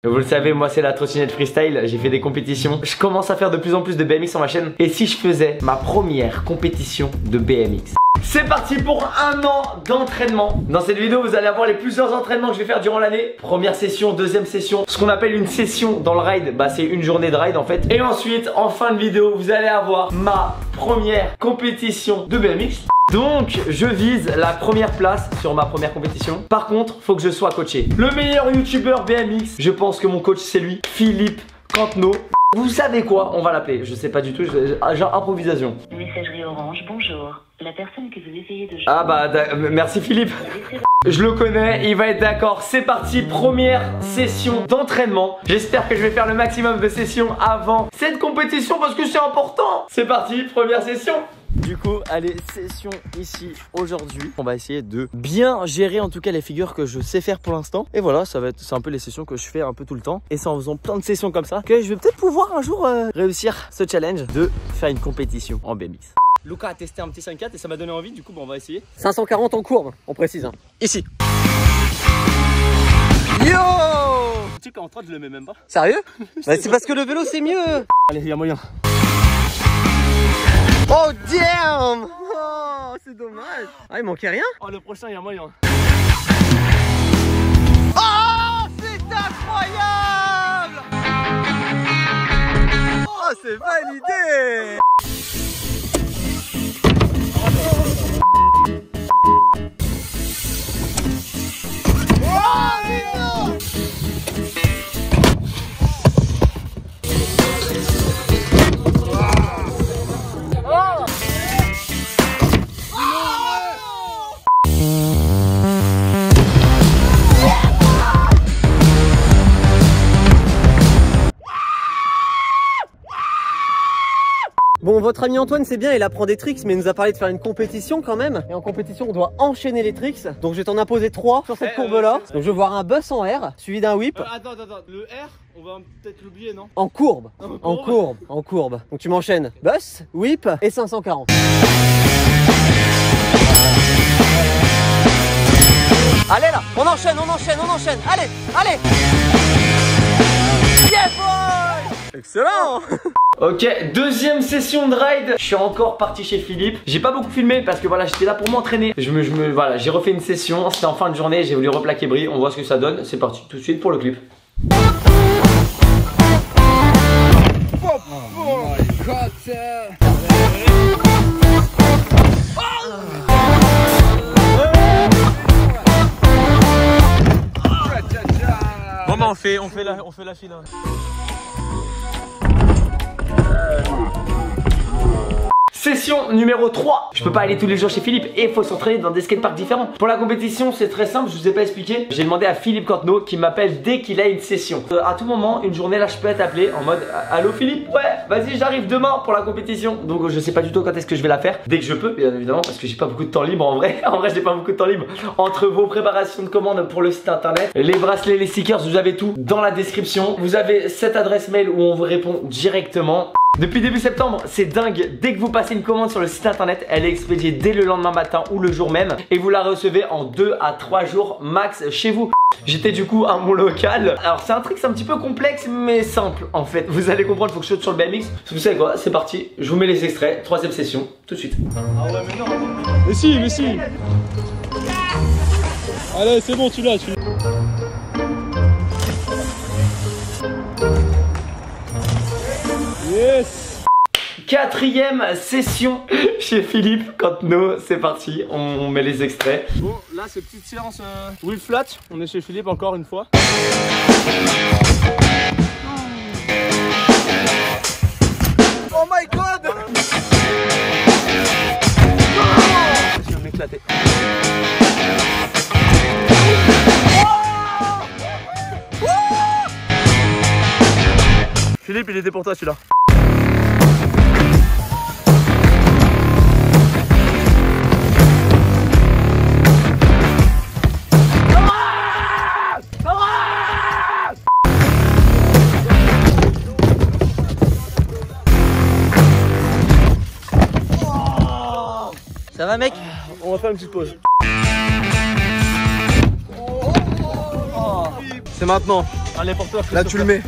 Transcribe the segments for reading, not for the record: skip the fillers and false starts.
Vous le savez, moi c'est la trottinette freestyle, j'ai fait des compétitions. Je commence à faire de plus en plus de BMX sur ma chaîne. Et si je faisais ma première compétition de BMX? C'est parti pour un an d'entraînement. Dans cette vidéo, vous allez avoir les plusieurs entraînements que je vais faire durant l'année. Première session, deuxième session. Ce qu'on appelle une session dans le ride, bah c'est une journée de ride en fait. Et ensuite, en fin de vidéo, vous allez avoir ma première compétition de BMX. Donc je vise la première place sur ma première compétition. Par contre, faut que je sois coaché. Le meilleur youtubeur BMX, je pense que mon coach c'est lui, Philippe Cantenot. Vous savez quoi? On va l'appeler, je sais pas du tout, genre improvisation. Messagerie Orange, bonjour. La personne que vous essayez de joindre... Ah bah merci Philippe. Je le connais, il va être d'accord. C'est parti, première session d'entraînement. J'espère que je vais faire le maximum de sessions avant cette compétition parce que c'est important. C'est parti, première session. Du coup, allez, session ici aujourd'hui. On va essayer de bien gérer en tout cas les figures que je sais faire pour l'instant. Et voilà, c'est un peu les sessions que je fais un peu tout le temps. Et c'est en faisant plein de sessions comme ça que je vais peut-être pouvoir un jour réussir ce challenge de faire une compétition en BMX. Luca a testé un petit 5-4 et ça m'a donné envie, du coup bon, on va essayer. 540 en courbe, on précise hein. Ici. Yo! Tu sais qu'en 3 je le mets même pas. Sérieux? Bah c'est parce que le vélo c'est mieux. Allez, il y a moyen. Oh damn! Oh c'est dommage. Ah il manquait rien? Oh le prochain il y a moyen. Oh c'est incroyable! Oh c'est validé! Bon, votre ami Antoine, c'est bien, il apprend des tricks, mais il nous a parlé de faire une compétition quand même. Et en compétition, on doit enchaîner les tricks. Donc, je vais t'en imposer 3 sur cette courbe-là. Donc, je vais voir un bus en R, suivi d'un whip. Attends, le R, on va peut-être l'oublier, non? En courbe. En courbe. Donc, tu m'enchaînes bus, whip et 540. Allez là, on enchaîne. Allez. Yeah boy! Excellent! Ok, deuxième session de ride. Je suis encore parti chez Philippe. J'ai pas beaucoup filmé parce que voilà, j'étais là pour m'entraîner. Voilà, j'ai refait une session. C'était en fin de journée. J'ai voulu replaquer Brie. On voit ce que ça donne. C'est parti tout de suite pour le clip. Oh my god. Bon bah on fait la finale. Session numéro 3. Je peux pas aller tous les jours chez Philippe et il faut s'entraîner dans des skateparks différents. Pour la compétition, c'est très simple, je vous ai pas expliqué. J'ai demandé à Philippe Cantenot qui m'appelle dès qu'il a une session. À tout moment, une journée là, je peux être appelé en mode allô Philippe, ouais, vas-y, j'arrive demain pour la compétition. Donc je sais pas du tout quand est-ce que je vais la faire. Dès que je peux, bien évidemment, parce que j'ai pas beaucoup de temps libre en vrai. En vrai, j'ai pas beaucoup de temps libre. Entre vos préparations de commandes pour le site internet, les bracelets, les stickers, vous avez tout dans la description. Vous avez cette adresse mail où on vous répond directement. Depuis début septembre, c'est dingue. Dès que vous passez une commande sur le site internet, elle est expédiée dès le lendemain matin ou le jour même. Et vous la recevez en 2 à 3 jours max chez vous. J'étais du coup à mon local. Alors c'est un truc, c'est un petit peu complexe mais simple en fait. Vous allez comprendre, il faut que je saute sur le BMX. Vous savez quoi, c'est parti. Je vous mets les extraits. Troisième session, tout de suite. Ah ouais mais non. Mais si. Allez c'est bon, tu l'as. Yes. Quatrième session chez Philippe Cantenot. C'est parti, on met les extraits. Bon là c'est petite séance wheel flat. On est chez Philippe encore une fois. Oh my god! Je vais m'éclater. Philippe il était pour toi celui-là. Ça va mec? On va faire une petite pause. C'est maintenant. Allez, pour toi. Là, tu le mets.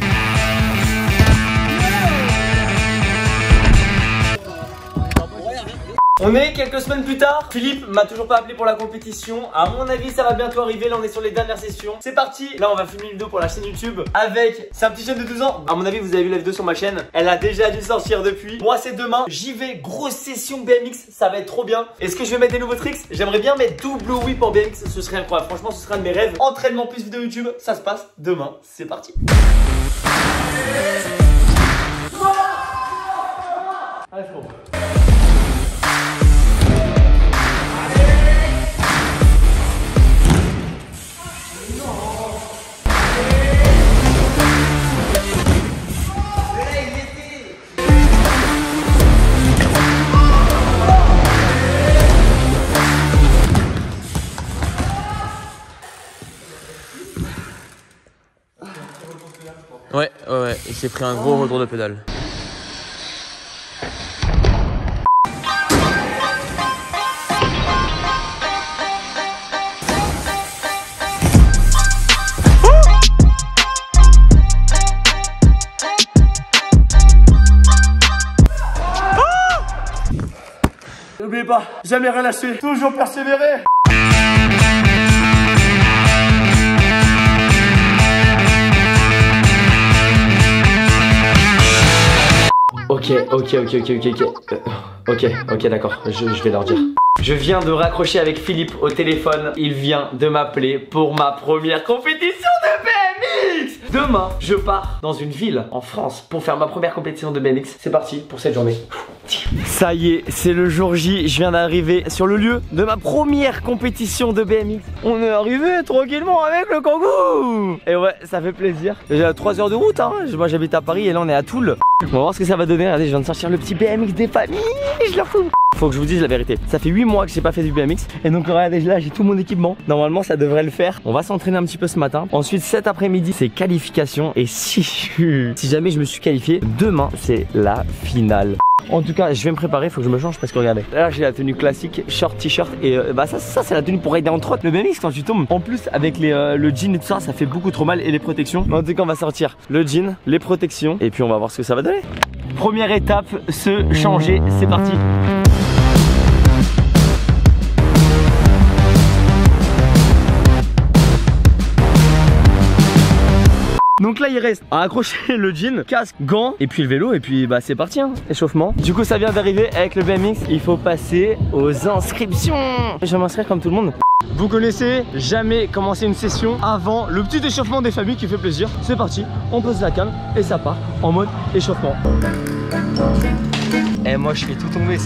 On est quelques semaines plus tard, Philippe m'a toujours pas appelé pour la compétition. À mon avis ça va bientôt arriver, là on est sur les dernières sessions. C'est parti, là on va filmer une vidéo pour la chaîne YouTube avec, c'est un petit jeune de 12 ans. À mon avis vous avez vu la vidéo sur ma chaîne, elle a déjà dû sortir depuis. Moi c'est demain, j'y vais, grosse session BMX, ça va être trop bien. Est-ce que je vais mettre des nouveaux tricks? J'aimerais bien mettre double whip en BMX, ce serait incroyable. Franchement ce serait un de mes rêves. Entraînement plus vidéo YouTube, ça se passe demain, c'est parti. Allez, c'est bon. Ouais, il s'est pris un gros retour de pédale. N'oubliez pas, jamais relâcher, toujours persévérer. Ok, d'accord, je vais leur dire. Je viens de raccrocher avec Philippe au téléphone. Il vient de m'appeler pour ma première compétition de BMX. Demain, je pars dans une ville en France pour faire ma première compétition de BMX. C'est parti pour cette journée. Ça y est, c'est le jour J. Je viens d'arriver sur le lieu de ma première compétition de BMX. On est arrivé tranquillement avec le Kangoo. Et ouais, ça fait plaisir. Déjà 3 heures de route, hein. Moi j'habite à Paris et là on est à Toul. On va voir ce que ça va donner. Regardez, je viens de sortir le petit BMX des familles. Je leur fous. Faut que je vous dise la vérité. Ça fait 8 mois que j'ai pas fait du BMX. Et donc regardez, là j'ai tout mon équipement. Normalement ça devrait le faire. On va s'entraîner un petit peu ce matin. Ensuite cet après-midi c'est qualification. Et si jamais je me suis qualifié, demain c'est la finale. En tout cas je vais me préparer, faut que je me change parce que regardez, là j'ai la tenue classique, short, t-shirt. Et bah ça c'est la tenue pour rider en trotte. Le BMX quand tu tombes, en plus avec le jean et tout ça, ça fait beaucoup trop mal. Et les protections. Mais en tout cas on va sortir le jean, les protections. Et puis on va voir ce que ça va donner. Première étape, se changer, c'est parti. Donc là il reste à accrocher le jean, casque, gants et puis le vélo et puis bah c'est parti hein, échauffement. Du coup ça vient d'arriver avec le BMX, il faut passer aux inscriptions. Je vais m'inscrire comme tout le monde. Vous connaissez, jamais commencer une session avant le petit échauffement des familles qui fait plaisir. C'est parti, on pose la canne et ça part en mode échauffement. Et moi je fais tout tomber.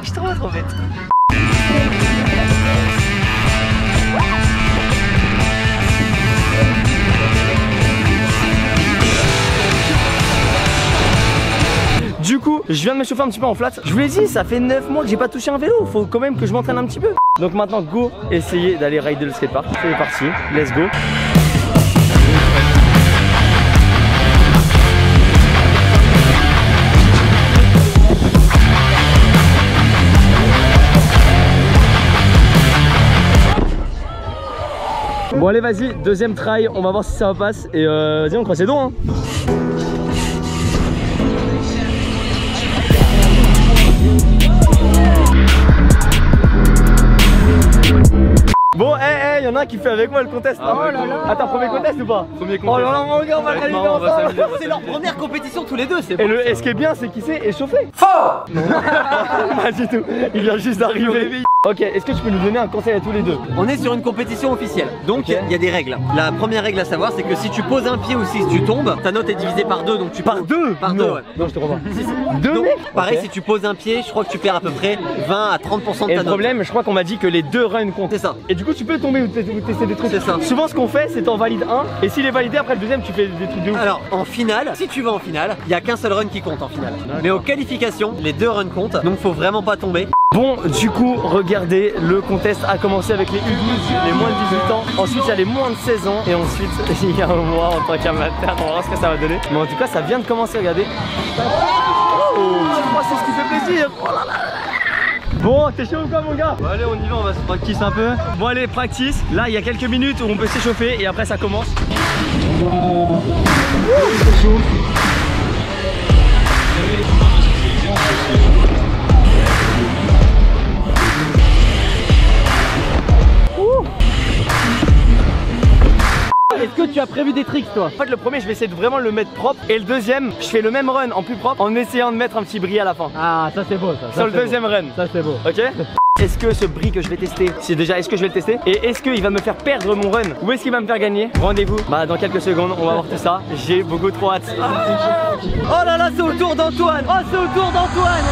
Je trouve trop bête. Du coup, je viens de me chauffer un petit peu en flat. Je vous l'ai dit, ça fait 9 mois que j'ai pas touché un vélo. Faut quand même que je m'entraîne un petit peu. Donc maintenant, go, essayer d'aller rider le skatepark. C'est parti, let's go. Bon allez vas-y, deuxième try, on va voir si ça passe. Et vas-y on croise les doigts hein. Bon, y en a un qui fait avec moi le contest. Ah, oh là là. Attends, premier contest ou pas? Premier contest. Oh là là, mon gars, on va qualifier ensemble. C'est leur première compétition tous les deux, c'est bon. Et ce qui est bien, c'est qu'il s'est échauffé. Fort. Non. Pas du tout. Il vient juste d'arriver. Ok, est-ce que tu peux nous donner un conseil à tous les deux? On est sur une compétition officielle, donc il y a des règles. La première règle à savoir, c'est que si tu poses un pied ou si tu tombes, ta note est divisée par 2, donc tu par 2. Par 2, ouais. Non, je te crois pas. 2 donc, pareil, si tu poses un pied, je crois que tu perds à peu près 20 à 30% de ta note. Et le problème, je crois qu'on m'a dit que les 2 runs comptent. C'est ça. Et du coup, tu peux tomber ou tester des trucs. C'est ça. Souvent, ce qu'on fait, c'est t'en valides un, et s'il est validé, après le deuxième, tu fais des trucs de ouf. Alors, en finale, si tu vas en finale, il n'y a qu'un seul run qui compte en finale. Mais aux qualifications, les 2 runs comptent, donc faut vraiment pas tomber. Bon, du coup, regardez, le contest a commencé avec les U12, les moins de 18 ans. Ensuite, il y a les moins de 16 ans. Et ensuite, il y a moi en tant qu'amateur. On va voir ce que ça va donner. Mais en tout cas, ça vient de commencer, regardez. Oh, c'est ce qui fait plaisir. Oh là là. Bon, t'es chaud ou quoi mon gars? Bon, allez, on y va, on va se practice un peu. Bon allez, practice. Là, il y a quelques minutes où on peut s'échauffer et après ça commence. Est-ce que tu as prévu des tricks toi? En fait le premier je vais essayer de vraiment le mettre propre et le deuxième je fais le même run en plus propre en essayant de mettre un petit bris à la fin. Ah ça c'est beau ça. Sur le deuxième run. Ça c'est beau. Ok. Est-ce que ce bris que je vais tester, c'est déjà est-ce que je vais le tester? Et est-ce qu'il va me faire perdre mon run? Ou est-ce qu'il va me faire gagner? Rendez-vous dans quelques secondes, on va voir tout ça. J'ai beaucoup trop hâte. Oh là là, c'est au tour d'Antoine. Oh c'est au tour d'Antoine.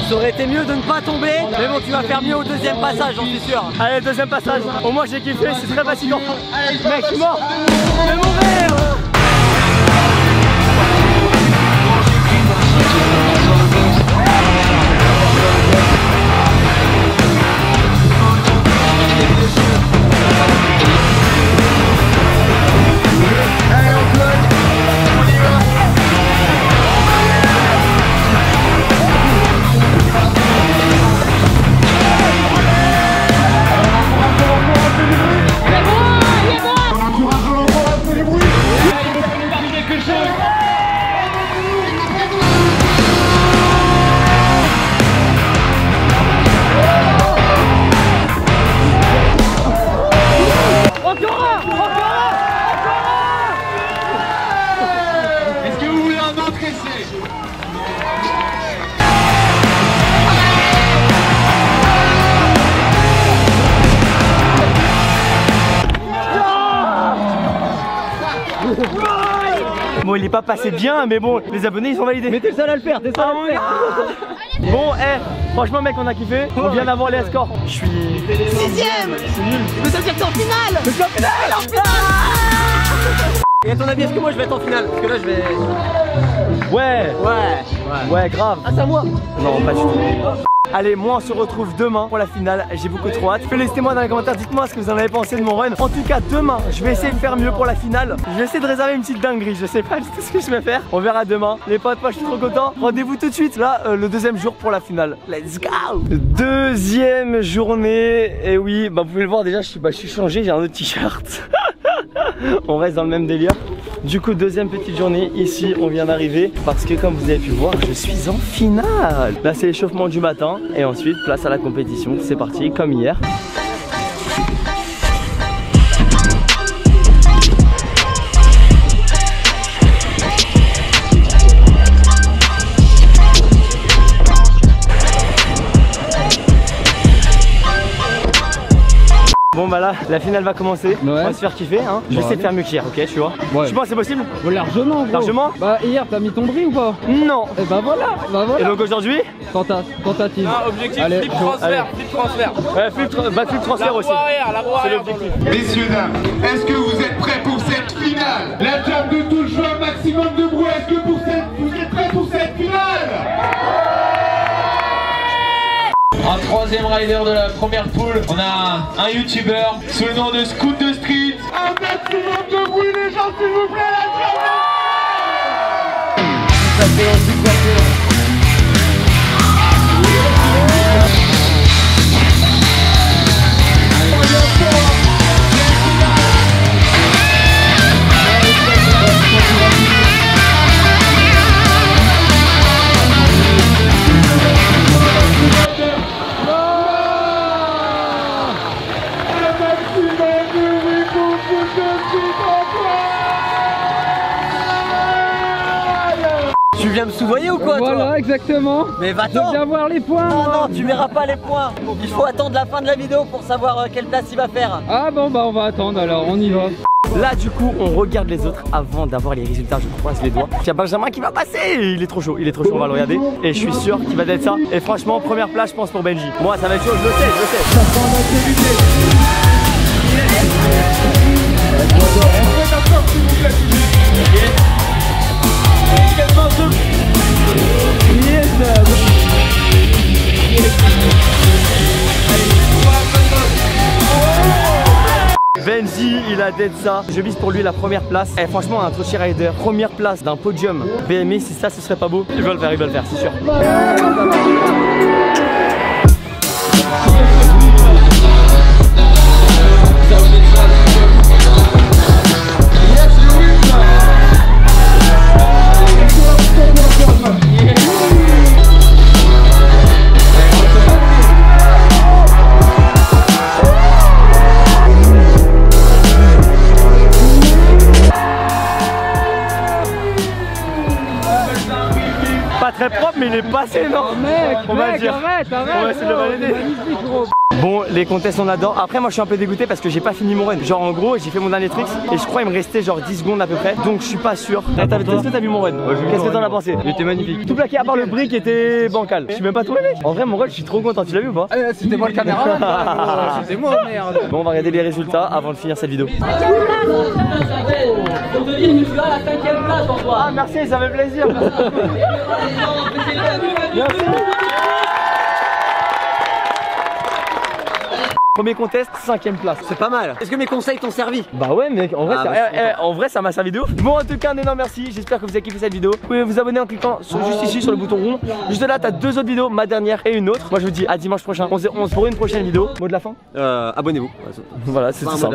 Ça aurait été mieux de ne pas tomber, mais bon tu vas faire mieux au deuxième passage, j'en suis sûr. Allez, deuxième passage. Au moins j'ai kiffé, c'est très fatigant. Mec, je suis mort. Je vais mourir. Bon, il est pas passé bien, mais bon, les abonnés ils ont validé. Mais t'es le seul à le faire, t'es le seul à le faire. Bon, franchement, mec, on a kiffé. On vient d'avoir les scores. Je suis 6ème. C'est nul. Mais ça veut dire que t'es en finale. Mais c'est en finale. Et à ton avis, est-ce que moi je vais être en finale? Parce que là je vais... Ouais, grave. Ah c'est à moi? Non, pas du tout. Allez, moi on se retrouve demain pour la finale, j'ai beaucoup trop hâte. Félicitez-moi dans les commentaires, dites-moi ce que vous en avez pensé de mon run. En tout cas, demain, je vais essayer de faire mieux pour la finale. Je vais essayer de réserver une petite dinguerie, je sais pas du tout ce que je vais faire. On verra demain. Les potes, moi je suis trop content. Rendez-vous tout de suite, là, le deuxième jour pour la finale. Let's go! Deuxième journée, et oui, vous pouvez le voir déjà, je suis changé, j'ai un autre t-shirt. On reste dans le même délire. Du coup, deuxième petite journée, ici on vient d'arriver parce que comme vous avez pu voir, je suis en finale. Là c'est l'échauffement du matin et ensuite place à la compétition. C'est parti comme hier. Bon bah là, la finale va commencer, on va se faire kiffer hein. Je vais essayer de faire mieux qu'hier, ok, tu vois. Tu penses que c'est possible? Largement gros. Largement? Bah hier t'as mis ton bris ou pas? Non. Et bah voilà, Et donc aujourd'hui? Tentative. Ah, objectif, allez, flip transfert, flip transfert. Ouais, flip transfert aussi. La roue arrière dans le... Messieurs, dames, est-ce que vous êtes prêts pour cette finale? La table de touche joue un maximum de bruit. Est-ce que vous êtes prêts pour cette finale? En troisième rider de la première poule, on a un youtubeur sous le nom de Scoot de Street. Un maximum de bruit, les gens, s'il vous plaît, la Tu viens me soudoyer ou quoi? Voilà, toi exactement. Mais Je va-t'en. viens voir les points. Non, moi. non, tu verras pas les points. Il faut attendre la fin de la vidéo pour savoir quelle place il va faire. Ah bon bah on va attendre alors, on y va. Là du coup on regarde les autres avant d'avoir les résultats, je croise les doigts. Il y a Benjamin qui va passer, il est trop chaud, on va le regarder. Et je suis sûr qu'il va être ça. Et franchement première place je pense pour Benji. Moi ça va être chaud, je le sais. Benji, il a d'être ça. Je vise pour lui la première place. Et franchement, un Trochi Rider, première place d'un podium BMX, si ça, ce serait pas beau. Il va le faire, c'est sûr. Très propre mais il est passé non Mec, on va dire. arrête, on va essayer de le valider. Magnifique gros. Bon les contests on adore. Après moi je suis un peu dégoûté parce que j'ai pas fini mon run. Genre en gros j'ai fait mon dernier tricks et je crois il me restait genre 10 secondes à peu près. Donc je suis pas sûr. Est-ce que t'as vu mon run? Qu'est-ce que t'en as pensé? Il était magnifique. Tout plaqué à part le brick était bancal. Je suis même pas tombé mec. En vrai mon run je suis trop content, tu l'as vu ou pas? C'était moi le caméraman. C'était moi merde. Bon on va regarder les résultats avant de finir cette vidéo. Ah merci ça fait plaisir. Merci. Premier contest, 5ème place. C'est pas mal. Est-ce que mes conseils t'ont servi? Bah ouais mec, en vrai, Ah, ça m'a servi de ouf. Bon en tout cas un énorme merci, j'espère que vous avez kiffé cette vidéo. Vous pouvez vous abonner en cliquant juste ici sur le bouton rond. Juste là t'as 2 autres vidéos, ma dernière et une autre. Moi je vous dis à dimanche prochain, on se pour une prochaine vidéo. Mot de la fin? Abonnez-vous. Voilà c'est tout ça.